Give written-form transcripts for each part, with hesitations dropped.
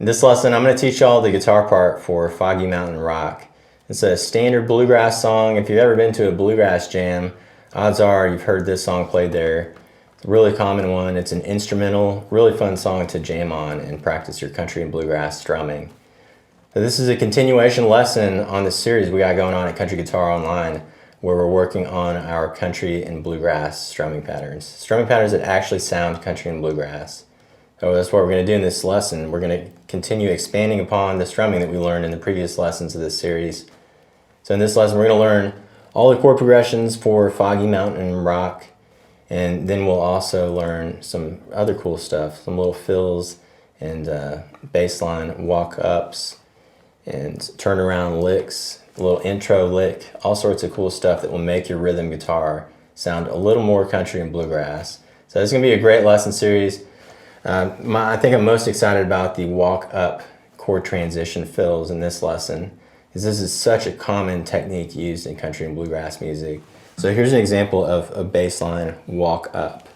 In this lesson, I'm going to teach y'all the guitar part for Foggy Mountain Rock. It's a standard bluegrass song. If you've ever been to a bluegrass jam, odds are you've heard this song played there. It's a really common one. It's an instrumental, really fun song to jam on and practice your country and bluegrass strumming. So this is a continuation lesson on this series we got going on at Country Guitar Online, where we're working on our country and bluegrass strumming patterns. Strumming patterns that actually sound country and bluegrass. So that's what we're going to do in this lesson. We're going to continue expanding upon the strumming that we learned in the previous lessons of this series. So in this lesson, we're going to learn all the chord progressions for Foggy Mountain Rock, and then we'll also learn some other cool stuff, some little fills and bass line walk-ups and turnaround licks, a little intro lick, all sorts of cool stuff that will make your rhythm guitar sound a little more country and bluegrass. So this is going to be a great lesson series. I think I'm most excited about the walk-up chord transition fills in this lesson, because this is such a common technique used in country and bluegrass music. So here's an example of a bass line walk-up.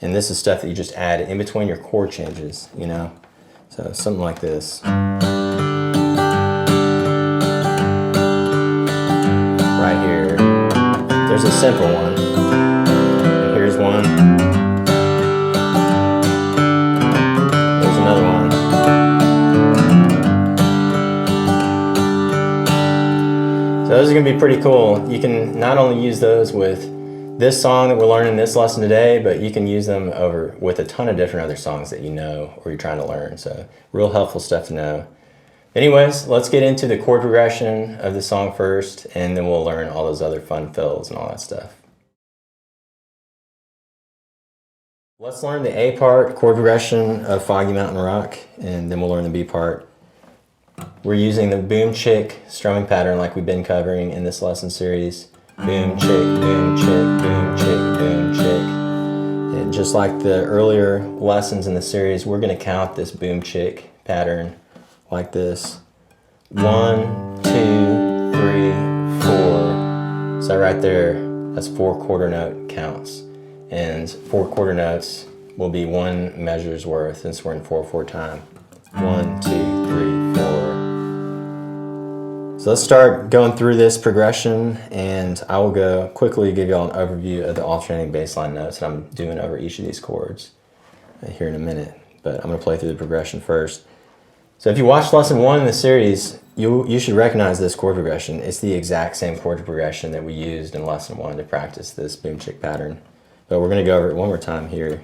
And this is stuff that you just add in between your chord changes, you know? So something like this. Right here. There's a simple one. And here's one. Another one. So those are going to be pretty cool. You can not only use those with this song that we're learning in this lesson today, but you can use them with a ton of different other songs that you know or you're trying to learn. So real helpful stuff to know. Anyways, let's get into the chord progression of the song first, and then we'll learn all those other fun fills and all that stuff. Let's learn the A part chord progression of Foggy Mountain Rock, and then we'll learn the B part. We're using the boom chick strumming pattern like we've been covering in this lesson series. Boom chick, boom chick, boom chick, boom chick. And just like the earlier lessons in the series, we're going to count this boom chick pattern like this. 1, 2, 3, 4. So right there, that's 4 quarter note counts. And 4 quarter notes will be 1 measure's worth, since we're in 4/4 time. 1, 2, 3, 4. So let's start going through this progression, and I will go quickly give y'all an overview of the alternating bass line notes that I'm doing over each of these chords here in a minute. But I'm going to play through the progression first. So if you watched lesson 1 in the series, you should recognize this chord progression. It's the exact same chord progression that we used in lesson 1 to practice this boom chick pattern. But we're going to go over it one more time here.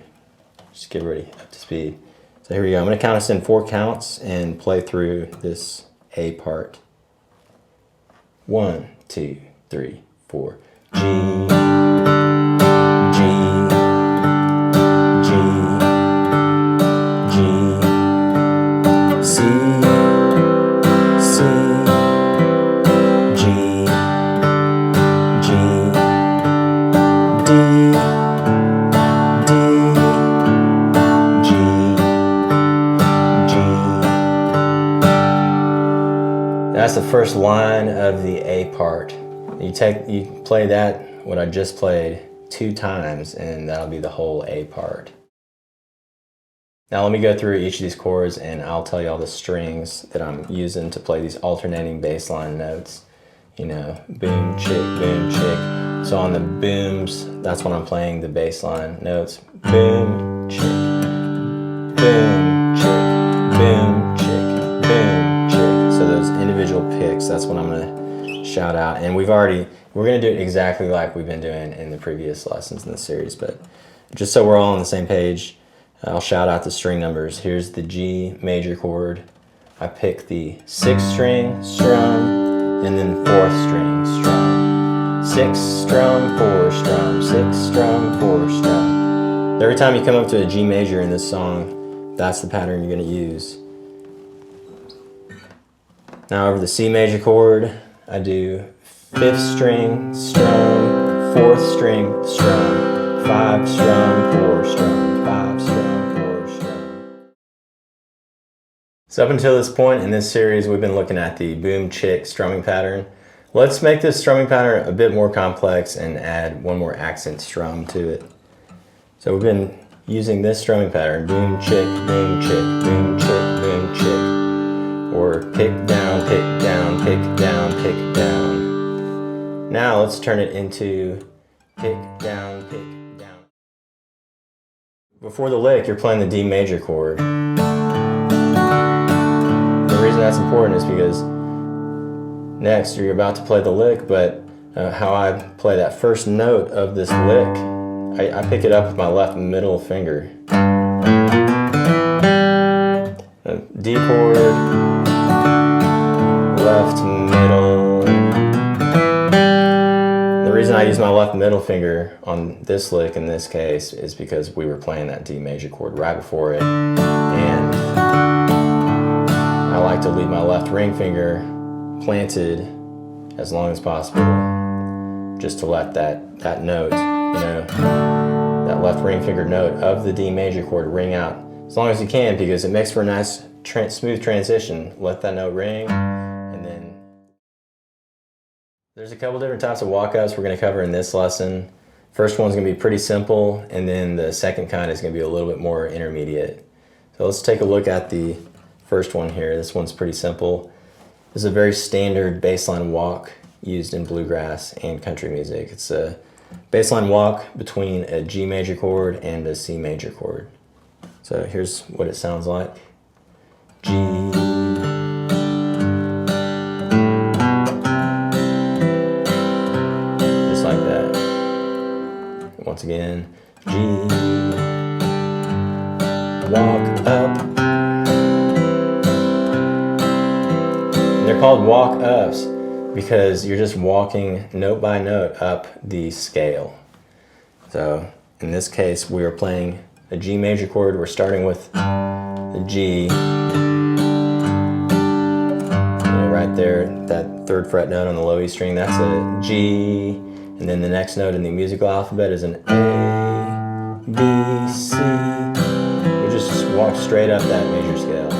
Just get ready, up to speed. So here we go. I'm going to count us in 4 counts and play through this A part. 1, 2, 3, 4. G, G, G, G, C, C, G, G, D, That's the first line of the A part. You play that, what I just played, 2 times, and that'll be the whole A part. Now let me go through each of these chords, and I'll tell you all the strings that I'm using to play these alternating bass line notes. You know, boom, chick, boom, chick. So on the booms, that's when I'm playing the bass line notes. Boom, chick, boom, chick, boom, chick, boom. So those individual picks, that's what I'm going to shout out. And we're going to do it exactly like we've been doing in the previous lessons in the series, but just so we're all on the same page, I'll shout out the string numbers. Here's the G major chord. I pick the 6th string, strum, and then 4th string, strum. 6 strum, 4 strum, 6 strum, 4 strum. Every time you come up to a G major in this song, that's the pattern you're going to use. Now over the C major chord, I do 5th string, strum, 4th string, strum, 5 strum, 4 strum, 5 strum, 4 strum. So up until this point in this series, we've been looking at the boom chick strumming pattern. Let's make this strumming pattern a bit more complex and add one more accent strum to it. So we've been using this strumming pattern, boom chick, boom chick, boom chick, boom chick. let's turn it into pick, down, pick, down. Before the lick, you're playing the D major chord. The reason that's important is because next you're about to play the lick, but how I play that first note of this lick, I pick it up with my left middle finger. D chord, left middle. The reason I use my left middle finger on this lick in this case is because we were playing that D major chord right before it, and I like to leave my left ring finger planted as long as possible, just to let that note, that left ring finger note of the D major chord ring out as long as you can, because it makes for a nice smooth transition. Let that note ring, and then there's a couple different types of walk-ups we're going to cover in this lesson. First one's going to be pretty simple, and then the second kind is going to be a little bit more intermediate. So let's take a look at the first one here. This one's pretty simple. This is a very standard bassline walk used in bluegrass and country music. It's a bassline walk between a G major chord and a C major chord. So here's what it sounds like. G, just like that. Once again, G, walk up. And they're called walk ups because you're just walking note by note up the scale. So in this case, we are playing a G major chord. We're starting with the G, right there, that 3rd fret note on the low E string, that's a G, and then the next note in the musical alphabet is an A, B, C. We just walk straight up that major scale.